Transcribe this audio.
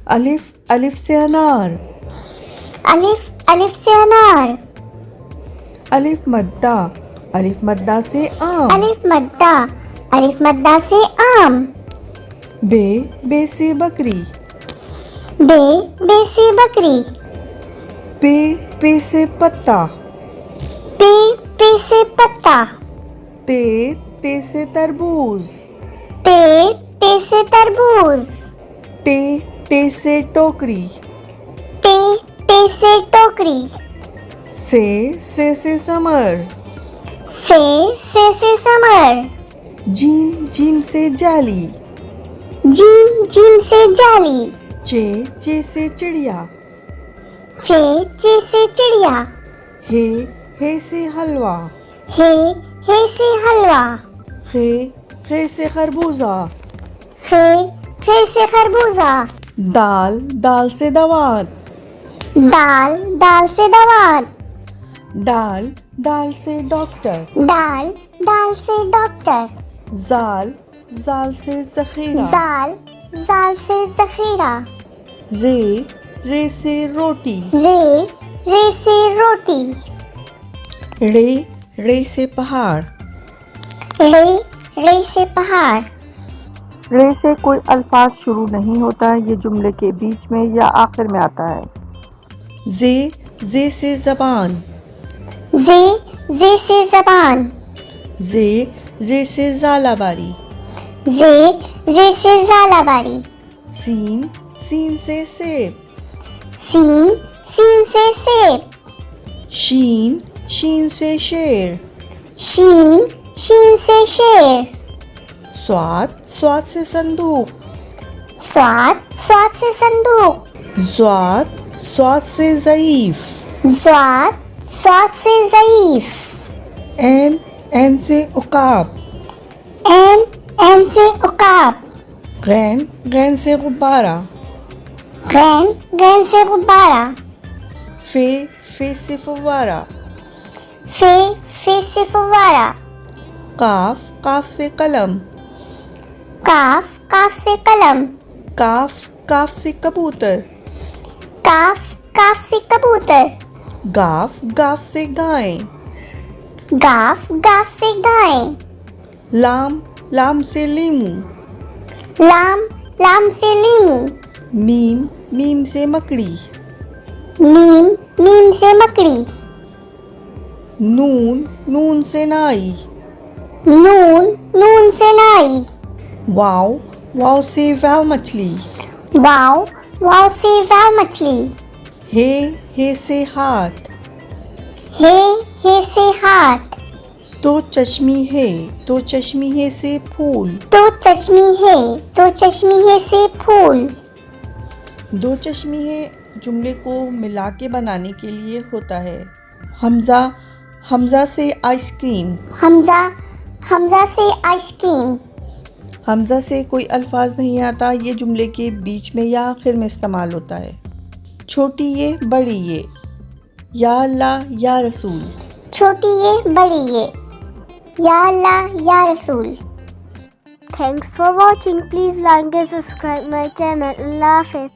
الف الف سے انار. الف الف سے انار. الف مدہ الف مدہ سے آم. الف مدہ سے آم. بے بے سے بکری. بے سے بکری. پے سے پتا. پے سے پتا. تے سے تربوز. تے سے تربوز. ٹے سے ٹوکری. ٹے سے ٹوکری. سے سمر. سے سمر. جیم سے جالی. جیم سے جالی. چے سے چڑیا. چے سے چڑیا. ہے سے حلوہ. ہے سے حلوہ. خے سے خربوزہ. خے سے خربوزہ. دال سے دوات. دال سے دوات. ڈال سے ڈاکٹر. ڈال سے ڈاکٹر. زال سے ذخیرہ. زال سے ذخیرہ. رے سے روٹی. رے سے روٹی. رے سے پہاڑ. رے سے پہاڑ. رے سے کوئی الفاظ شروع نہیں ہوتا، یہ جملے کے بیچ میں یا آخر میں آتا ہے. زے سے زبان. زے سے زبان. زے سے زالہ باری. زے سے زالہ باری. سین سے سیب. سین سے سیب. شین سے شیر. شین سے شیر. سواد سے صندوق. سواد سے صندوق. سواد سے ضعیف. سواد سے ضعیف. این سے عقاب. این سے عقاب. غین سے غبارہ. غین سے غبارہ. فے سے فوارہ. فے سے فوارہ. کاف سے قلم. کاف سے قلم. کاف سے کبوتر. کاف سے کبوتر. گاف سے گائیں. گاف سے گائیں. لام سے لیمو. لام سے لیمو. میم سے مکڑی. میم سے مکڑی. نون سے نائی. نون سے نائی. واو سے ویل مچھلی. واو سے ویل مچھلی. ہے سے ہاتھ. ہے سے ہاتھ. تو چشمی ہے سے پھول. تو چشمی ہے سے پھول. دو چشمی ہے جملے کو ملا کے بنانے کے لیے ہوتا ہے. حمزہ سے آئس کریم. حمزہ سے آئس کریم. حمزہ سے کوئی الفاظ نہیں آتا، یہ جملے کے بیچ میں یا آخر میں استعمال ہوتا ہے. چھوٹی یہ بڑی یہ. یا اللہ یا رسول. چھوٹی یہ بڑی یہ. یا اللہ یا رسول. Thanks for watching. Please like and subscribe my channel. Allah Hafiz.